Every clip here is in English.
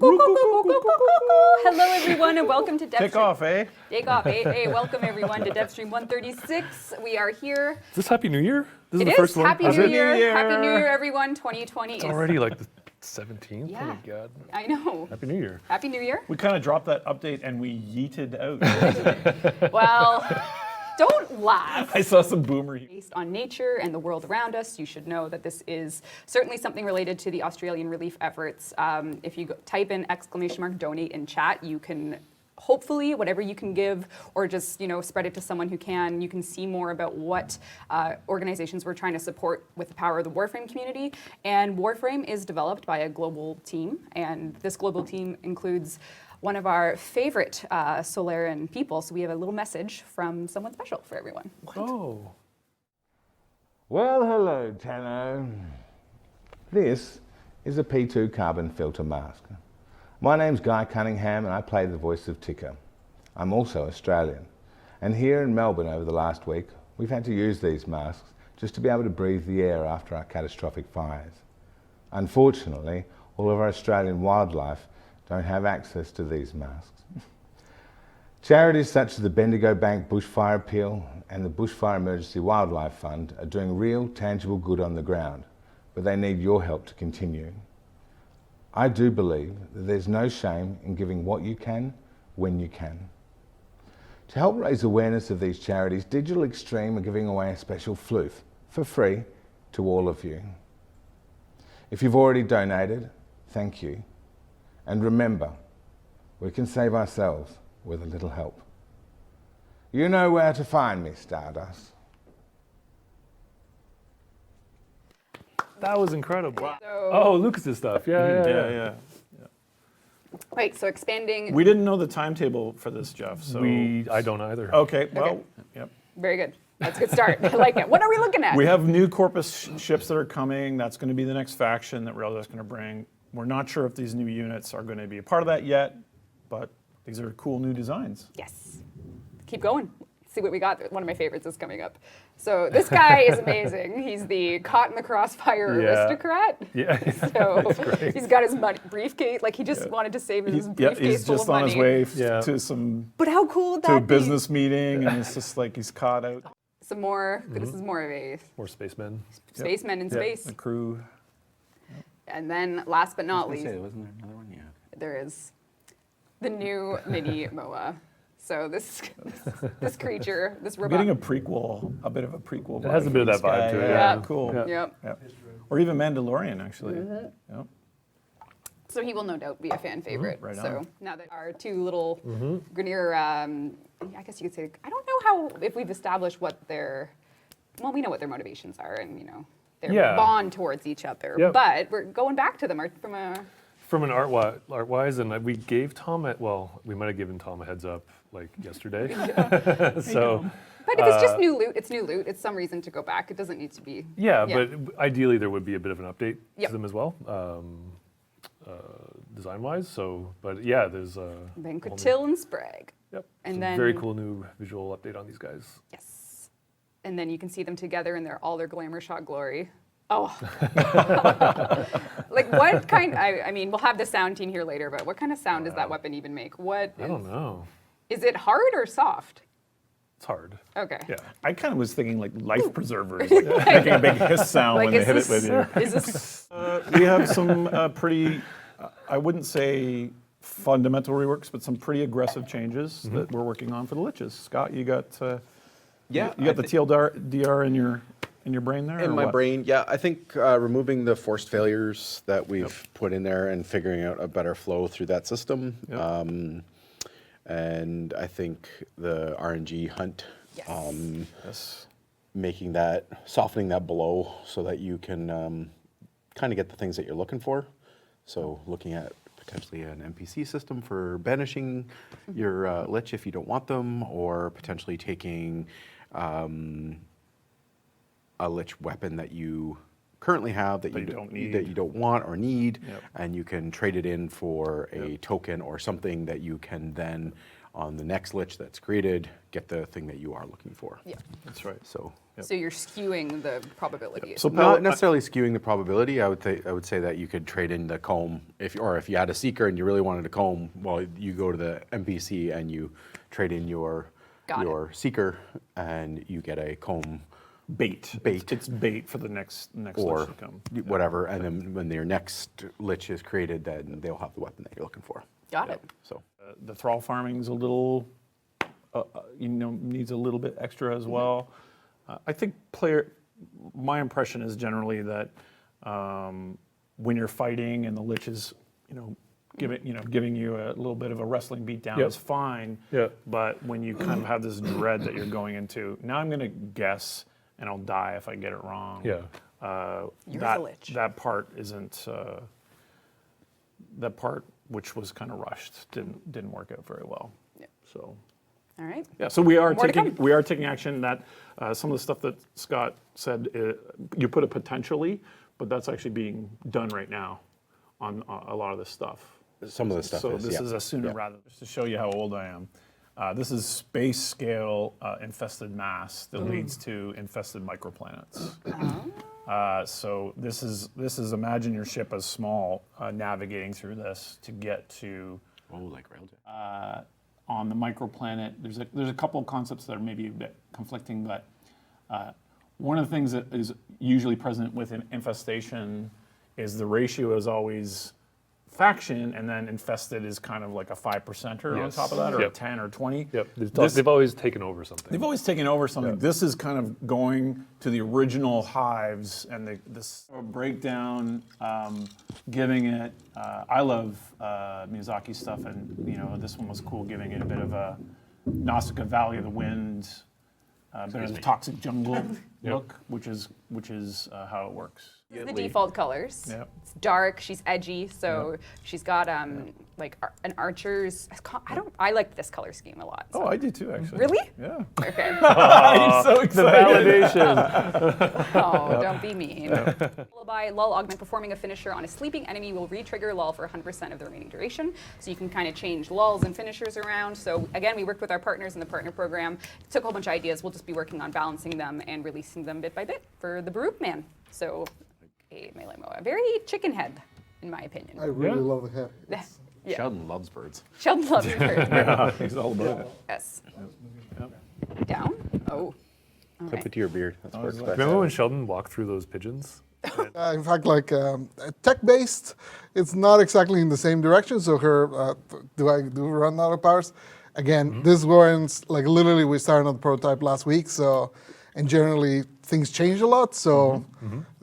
Hello, everyone, and welcome to Devstream. Take off, eh? Take off, eh? Hey, welcome, everyone, to Devstream 136. We are here. Is this Happy New Year? This It is the is. first one? Happy Is New it? Year. Happy New Year, everyone. 2020 It's is already like the 17th? Yeah. Oh my God. I know. Happy New Year. Happy New Year. We kind of dropped that update and we yeeted out. Well, don't laugh. I saw some boomer. Based on nature and the world around us, you should know that this is certainly something related to the Australian relief efforts. If you type in !donate in chat, you can hopefully, whatever you can give, or just spread it to someone who can, you can see more about what organizations we're trying to support with the power of the Warframe community. And Warframe is developed by a global team, and this global team includes one of our favorite Solarian people. So we have a little message from someone special for everyone. Oh. Well, hello, Tano. This is a P2 carbon filter mask. My name's Guy Cunningham and I play the voice of Ticker. I'm also Australian. And here in Melbourne over the last week, we've had to use these masks just to be able to breathe the air after our catastrophic fires. Unfortunately, all of our Australian wildlife don't have access to these masks. Charities such as the Bendigo Bank Bushfire Appeal and the Bushfire Emergency Wildlife Fund are doing real, tangible good on the ground, but they need your help to continue. I do believe that there's no shame in giving what you can, when you can. To help raise awareness of these charities, Digital Extreme are giving away a special floof for free to all of you. If you've already donated, thank you. And remember, we can save ourselves with a little help. You know where to find me, Stardust. That was incredible. So, Oh, Lucas's stuff. Yeah. Yeah. right, so expanding. We didn't know the timetable for this, Jeff. So I don't either. Okay. Well. Yep. Very good. That's a good start. I like it. What are we looking at? We have new Corpus ships that are coming. That's going to be the next faction that Raildesk going to bring. We're not sure if these new units are going to be a part of that yet, but these are cool new designs. Yes. Keep going. See what we got. One of my favorites is coming up. So this guy is amazing. He's the caught in the crossfire aristocrat. Yeah. So he's got his money briefcase. Like he just wanted to save his briefcase he's full just of on money. his way to some But how cool would that to a be? business meeting, and it's just like he's caught out. Some more. This is more of a More spacemen. spacemen in space. The crew. And then last but not least, Wasn't there another one? Yeah. there is the new mini MOA. So this creature, this I'm robot. getting a bit of a prequel. It has a bit of that vibe to it. Yeah. Cool. Yeah. Yep. Yeah. Or even Mandalorian, actually. Yep. So he will no doubt be a fan favorite. Right so on. now that our two little Grenier, I guess you could say, I don't know if we've established what we know what their motivations are and their bond towards each other. Yep. But we're going back to them From an art-wise, and we gave Tom we might have given Tom a heads up like yesterday. So. But if it's just new loot, it's new loot. It's some reason to go back. It doesn't need to be. Yeah, but ideally there would be a bit of an update Yep. to them as well, design-wise. So, but yeah, there's a Banquetil and Sprague. Yep. And Some then very cool new visual update on these guys. Yes. And then you can see them together in all their glamour shot glory. Oh. Like what kind, I mean, we'll have the sound team here later, but what kind of sound does that weepon even make? I don't know. Is it hard or soft? It's hard. Okay. Yeah. I kind of was thinking like life preservers, like making a big hiss sound Like when they is hit this, it with you. is this, We have some pretty, I wouldn't say fundamental reworks, but some pretty aggressive changes that we're working on for the Liches. Scott, you got you got the TLDR in your brain there? In or my what? brain, yeah. I think removing the forced failures that we've put in there and figuring out a better flow through that system. Yep. And I think the RNG hunt, Yes. Yes. softening that blow so that you can kind of get the things that you're looking for. So looking at potentially an NPC system for banishing your Lich if you don't want them, or potentially taking a Lich weapon that you currently have that you don't want or need, and you can trade it in for a token or something that you can then on the next Lich that's created, get the thing that you are looking for. Yeah. That's right. So. So you're skewing the probability. So Not necessarily skewing the probability. I would say that you could trade in the comb if you had a seeker and you really wanted a comb. Well, you go to the NPC and you trade in your seeker, and you get a comb bait. It's bait for the next or Lich to come. whatever. And then when your next Lich is created, then they'll have the weapon that you're looking for. Got it. So The thrall farming's a little, needs a little bit extra as well. I think my impression is generally that when you're fighting and the Lich is, giving you a little bit of a wrestling beatdown is fine. Yeah. But when you kind of have this dread that you're going into, now I'm going to guess and I'll die if I get it wrong. Yeah. You're the Lich. That part isn't. That part, which was kind of rushed, didn't work out very well. Yeah. So. All right. Yeah, so we are More to taking action. That some of the stuff that Scott said, you put it potentially, but that's actually being done right now on a lot of this stuff. some of the stuff So is. this yeah. is a sooner rather. Just to show you how old I am. This is space scale infested mass that leads to infested microplanets. So this is imagine your ship as small, navigating through this to get to. Oh, like Railjet. On the microplanet, there's a couple of concepts that are maybe a bit conflicting, but one of the things that is usually present with an infestation is the ratio is always faction, and then infested is kind of like a 5%er on Yes. top of that, or Yep. a 10 or 20. Yep, they've always taken over something. They've always taken over something. Yeah. This is kind of going to the original hives and this breakdown, giving it. I love Miyazaki stuff, and this one was cool, giving it a bit of a Nausicaa Valley of the Wind, a bit of the toxic jungle look, which is how it works. The default colors. Yep. It's dark. She's edgy, so she's got like an archer's. I like this color scheme a lot. So. Oh, I do too, actually. Really? Yeah. Okay. He's so The excited. validation. Oh, don't be mean. Lullaby, lull augment performing a finisher on a sleeping enemy will re-trigger lull for 100% of the remaining duration. So you can kind of change lulls and finishers around. So again, we worked with our partners in the partner program. Took a whole bunch of ideas. We'll just be working on balancing them and releasing them bit by bit for the Baruch man. So a melee MOA. Very chicken head, in my opinion. I really love the head. Yeah. Sheldon loves birds. Sheldon loves it. Yeah, he's all about it. Yes. Yep. Down? Oh. Clip it to your beard. That's works best. Remember when Sheldon walked through those pigeons? In fact, like tech-based, it's not exactly in the same direction. So her, do run out of powers? Again, this warrants, like literally we started on the prototype last week. So, and generally things change a lot. So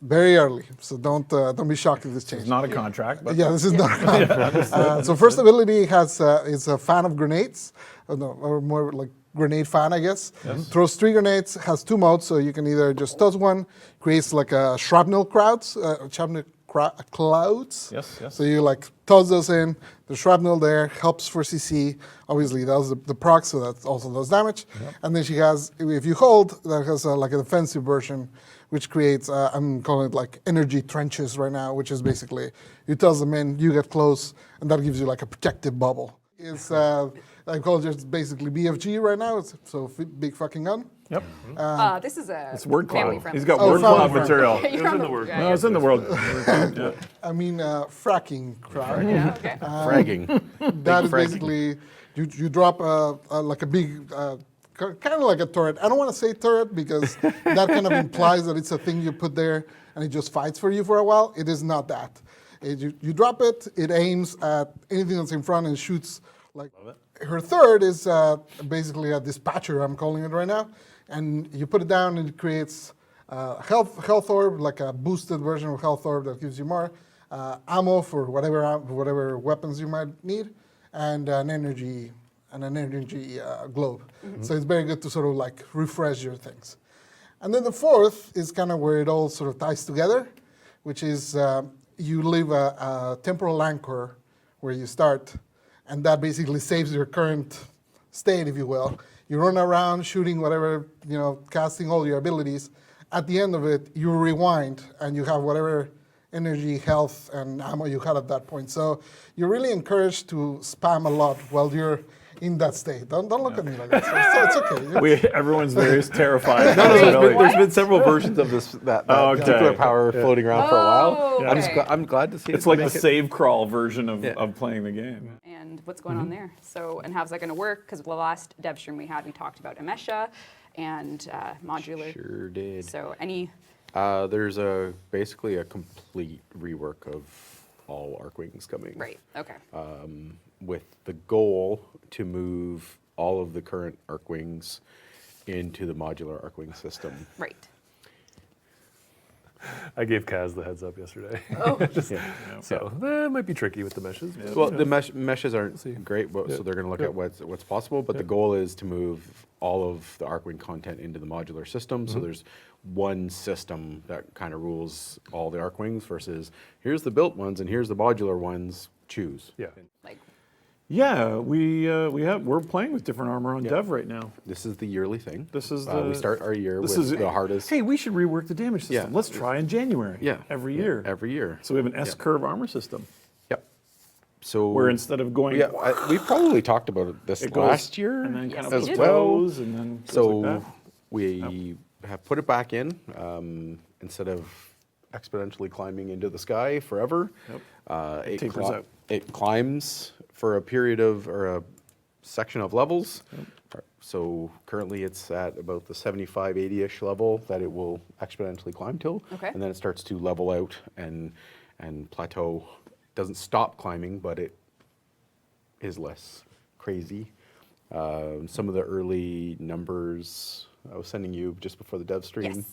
very early. So don't be shocked if this changes. It's not a contract, but Yeah, this is not. So first ability is a fan of grenades, or more like grenade fan, I guess. Throws 3 grenades, has 2 modes, so you can either just toss one, creates like a shrapnel clouds. Yes, yes. So you like toss those in. The shrapnel there helps for CC. Obviously, that was the proc, so that also does damage. And then she has, if you hold, that has like a defensive version, which creates, I'm calling it like energy trenches right now, which is basically, you toss them in, you get close, and that gives you like a protective bubble. It's, I call it just basically BFG right now, big fucking gun. Yep. This is a It's word family cloud. friendly. He's got Oh, word family cloud friendly. material. You're It's on in the the word. No, it's in the world. Yeah. I mean, fracking crowd. Yeah, okay. Fragging. That is fragging. basically, you drop like a big, kind of like a turret. I don't want to say turret because that kind of implies that it's a thing you put there and it just fights for you for a while. It is not that. You drop it, it aims at anything that's in front and shoots. Like her third is basically a dispatcher, I'm calling it right now. And you put it down and it creates health orb, like a boosted version of health orb that gives you more ammo for whatever weapons you might need, and an energy globe. So it's very good to sort of like refresh your things. And then the fourth is kind of where it all sort of ties together, which is you leave a temporal anchor where you start, and that basically saves your current state, if you will. You run around shooting whatever, casting all your abilities. At the end of it, you rewind and you have whatever energy, health, and ammo you had at that point. So you're really encouraged to spam a lot while you're in that state. Don't look at me like that. So it's okay. Everyone's very terrified. No, Really. there's been several versions of that Oh, okay. particular power floating around for a while. Oh, I'm, just okay. I'm glad to see It's it like the make it- save crawl version of playing the game. And what's going on there? So, and how's that going to work? Because the last Devstream we had, we talked about Amesha and modular. Sure did. So any, There's basically a complete rework of all Arcwings coming. right, okay. With the goal to move all of the current Arcwings into the modular Arcwing system. Right. I gave Kaz the heads up yesterday. So that might be tricky with the meshes. but, Well, you know. the meshes aren't great, but, so they're going to look at what's possible. But the goal is to move all of the Arcwing content into the modular system. So there's one system that kind of rules all the Arcwings versus here's the built ones and here's the modular ones. Choose. Yeah. Like, Yeah, we're playing with different armor on Dev right now. This is the yearly thing. This is we start our year this with is the hardest. Hey, we should rework the damage system. Yeah. Let's try in January. Yeah. Every year. Every year. So we have an S curve armor system Yep. So where instead of going we probably talked about this it goes last year and then kind Yes, of we did. plateaus and then goes So like that. we have put it back in instead of exponentially climbing into the sky forever. It tapers out. It climbs for a period of or a section of levels. So currently it's at about the 75, 80-ish level that it will exponentially climb till. Okay. And then it starts to level out and plateau. Doesn't stop climbing, but it is less crazy. Some of the early numbers I was sending you just before the dev stream. Yes.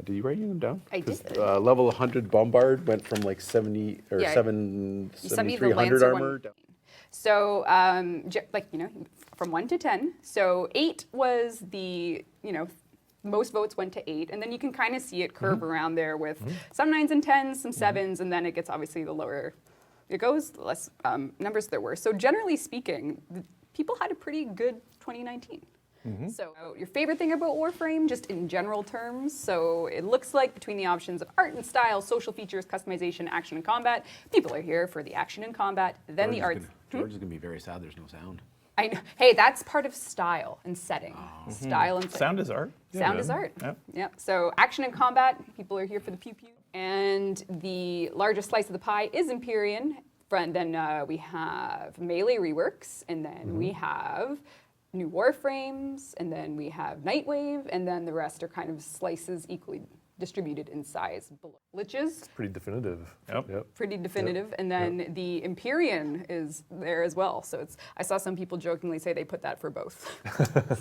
Did you write them down? I 'Cause, did. Level 100 Bombard went from like 70 or Yeah, 7 you sent me the 7300 Lancer armor. one. So, like, from 1 to 10. So 8 was the, most votes went to 8. And then you can kind of see it curve around there with some 9s and 10s, some 7s, and then it gets obviously the lower it goes, the less numbers there were. So generally speaking, people had a pretty good 2019. So your favorite thing about Warframe, just in general terms, so it looks like between the options of art and style, social features, customization, action and combat, people are here for the action and combat, then the arts. George is going to be very sad there's no sound. I know. Hey, that's part of style and setting. Style and setting. Sound is art. Sound is art. Yep. Yep. So action and combat, people are here for the pew pew. And the largest slice of the pie is Empyrean. Then we have melee reworks, and then we have new Warframes, and then we have Nightwave, and then the rest are kind of slices equally distributed in size below. Liches, Pretty definitive. Yep. pretty definitive, and then the Empyrean is there as well. So it's, I saw some people jokingly say they put that for both.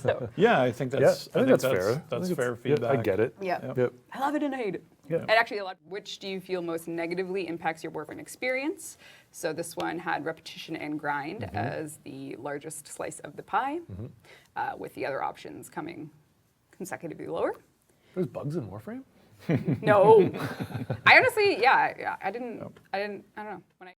So, Yeah, I think that's I think that's fair. That's I think fair it's- feedback. I get it. yeah. Yep. I love it and I hate it. Yeah. And actually, which do you feel most negatively impacts your Warframe experience? So this one had repetition and grind as the largest slice of the pie, with the other options coming consecutively lower. There's bugs in Warframe? No, I honestly, I don't know. When I